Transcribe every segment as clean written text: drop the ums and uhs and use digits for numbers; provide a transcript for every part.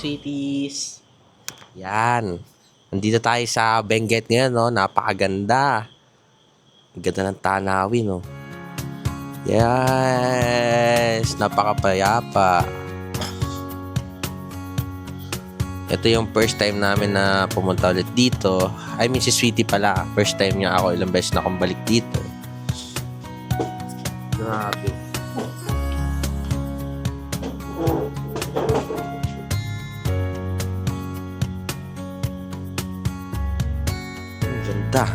sweeties. Yan. Nandito tayo sa Benguet ngayon, no? Napakaganda. Ang ganda ng tanawin, no? Yes! Napakapayapa. Ito yung first time namin na pumunta ulit dito. I mean, si Sweetie pala. First time niya ako. Ilang beses na akong balik dito. Grabe. Ganda.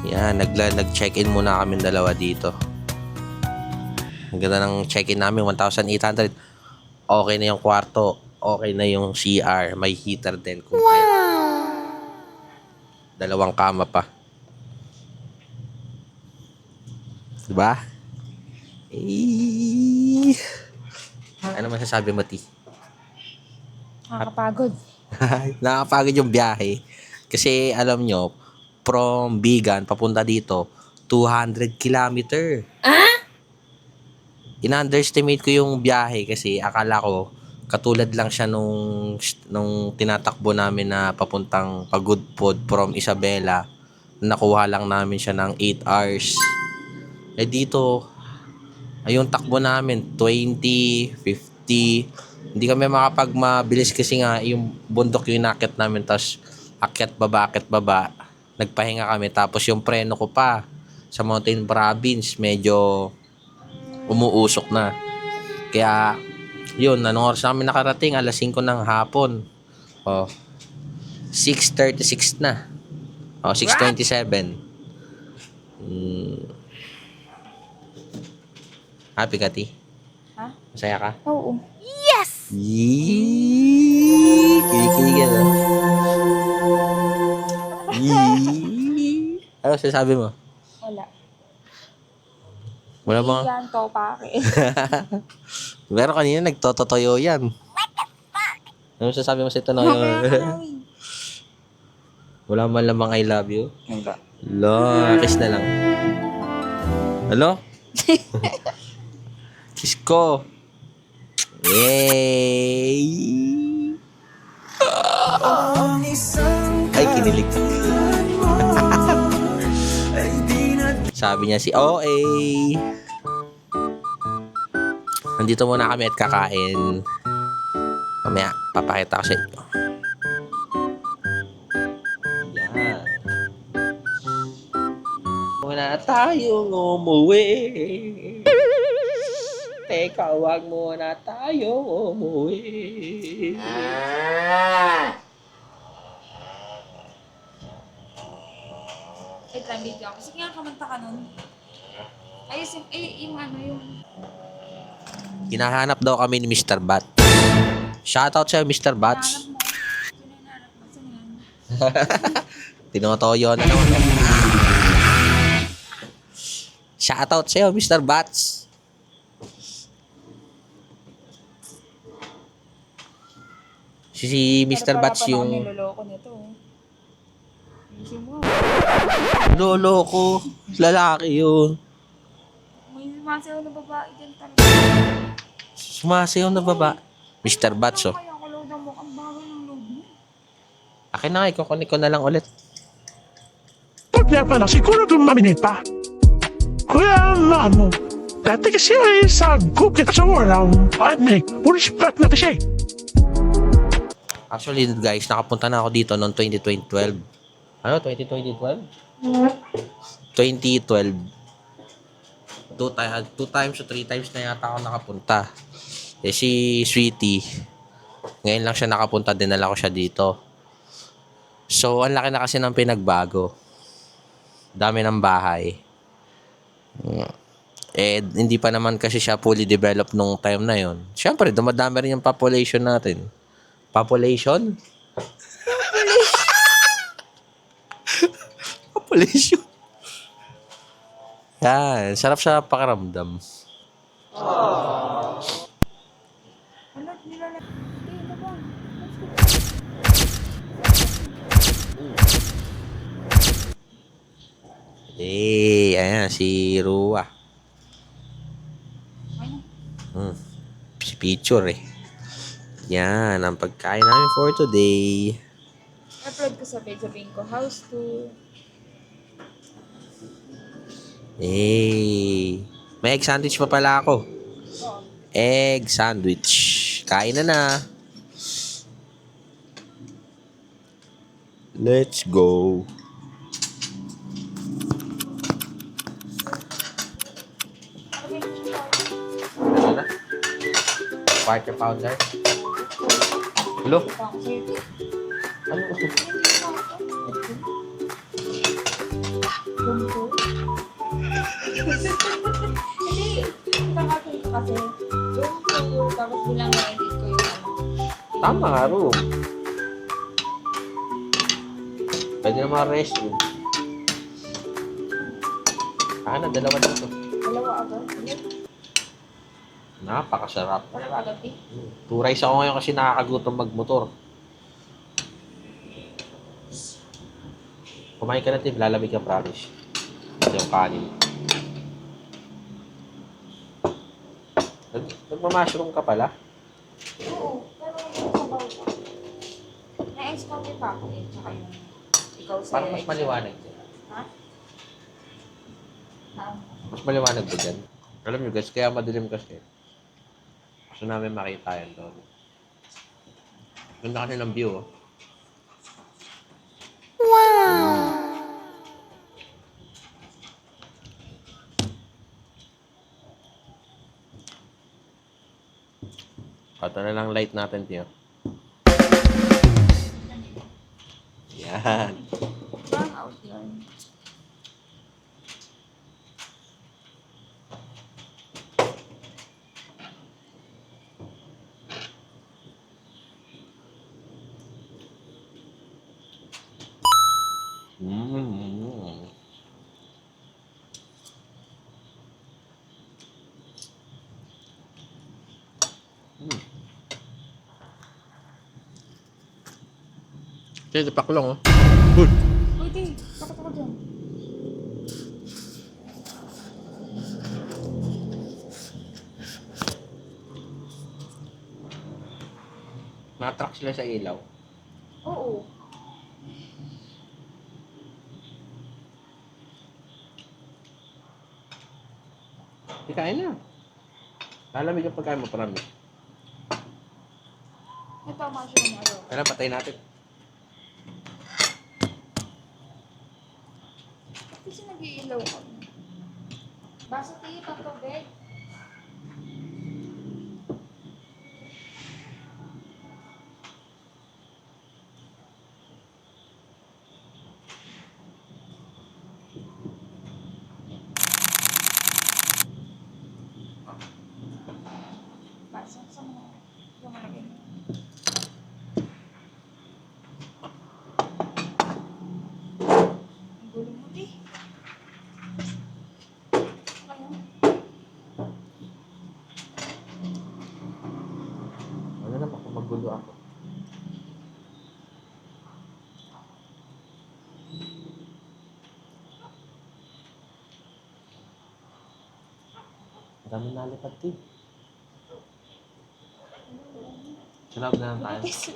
Yan, nag-check-in muna kami dalawa dito. Ang ganda ng check-in namin, 1,800. Okay na yung kwarto. Okay na yung CR. May heater din. Wow! Dalawang kama pa. Diba? Eh. Ano masasabi mo, T? Nakakapagod. Nakakapagod yung biyahe. Kasi alam nyo, from Bigan papunta dito, 200 kilometer. In-underestimate ko yung biyahe kasi akala ko katulad lang siya nung tinatakbo namin na papuntang Pagudpod from Isabela. Nakuha lang namin siya ng 8 hours. Eh dito, yung takbo namin, 20, 50. Hindi kami makapagmabilis kasi nga yung bundok yung inakit namin. Tapos akyat baba. Nagpahinga kami. Tapos yung preno ko pa sa Mountain Province, medyo umuusok na. Kaya, yun, anong oras namin nakarating? Alas 5 ng hapon. Oh, 6:36 na. Oh, 6:27. Happy ka, T? Ha? Masaya ka? Oo. Yee! Kilig yan, ah. Yee! Ano sasabi mo? Wala. Wala ba? Yan to, pake. Pero kanina nagtototoyo yan. Ano sasabi mo sa ito, Noyo? Wala man lamang I love you? Wala. Lo, kiss na lang. Ano? Kiss ko. Yay! Ay, kinilig. Sabi niya si OA. Nandito muna kami at kakain. Mamaya, papakita ko sa inyo. Yan. Muna tayong umuwi. Teka, wag muna tayong umuwi. Wait lang, video ako. Sige nga, kamanta ka nun. Ayos yung ano yung... Hinahanap daw kami ni Mr. Bat. Shoutout sa'yo, Mr. Bats. Hinahanap mo. Sino yung hinahanap mo? Sino yan? Tinotoyo na naman. Shoutout sa'yo, Mr. Bats. Si Mr. Bats yung niloloko nito. Ayusin mo. lolo ko. Lalaki yun. May sumasayaw na babae dyan talaga. Sumasayaw na baba. Mr. Bats, oh. Kaya ako load mo. Ang bago ng load mo. Akin na nga, ikukunik ko na lang ulit. Kaya pala siguro dumaminit pa. Kuya Mamo, dati kasi ay sa gupit sa walang admik. Ulis ba't natin siya? Actually, guys, nakapunta na ako dito noong 2012. Ano? 2012? 2012. Two times o three times na yata ako nakapunta. Eh, si Sweetie, ngayon lang siya nakapunta, dinala ko siya dito. So, ang laki na kasi ng pinagbago. Dami ng bahay. Eh, hindi pa naman kasi siya fully developed nung time na yon. Siyempre, dumadami rin yung population natin. Population? Population. Yan, sarap sa pakiramdam. Ano? Nilalagay. Ano ba? Ayan, si Rua. Ano? Si picture eh. Yan, ang pagkain namin for today. upload ko sa page, sabihin ko, house tour. Hey, may egg sandwich pa pala ako. Oo. Egg sandwich. Kain na. Let's go. Ano na? Quarter pounder. Hello? Ano? Hindi, tangatin ko kasi. Room tour, tapos bilang na-edit ko yung ano. Tama nga, room. Pwede na mga restroom. Dalawa dito. Dalawa agad. Napakasarap. Dalawa agad eh. Turais ako ngayon kasi nakakagutom magmotor. Kumain ka na, Tim. Lalamig ka, promise. Ito yung kanin. Nagmamashroom ka pala? Oo, pero yung sabaw ko. Na-escape pa ako eh, tsaka yung ikaw sa... Parang mas maliwanag dyan. Ha? Mas maliwanag ba dyan? Alam nyo guys, kaya madilim kasi. Gusto namin makita yan doon. Ganda kasi ng view, oh. Ito na lang light natin, Tio. Yan. Parang out yun. Mm. Mm. Sige, pakulong, oh. Uy! Uy, di. Bakit ako dyan? Na-attract sila sa ilaw. Oo. Ikain na. Lalamig ang pagkain mo, promise. Ito ang mushroom niya. Kaya patay natin. Kasi nag-iilaw ka. Baso tiyo, patubig. Baso sa mga lumalagay. Ang gulo mo, di. Ano? Ano naman kung magulo ako? Ang dami nalipad, Tim. Sunod na lang tayo. Yes.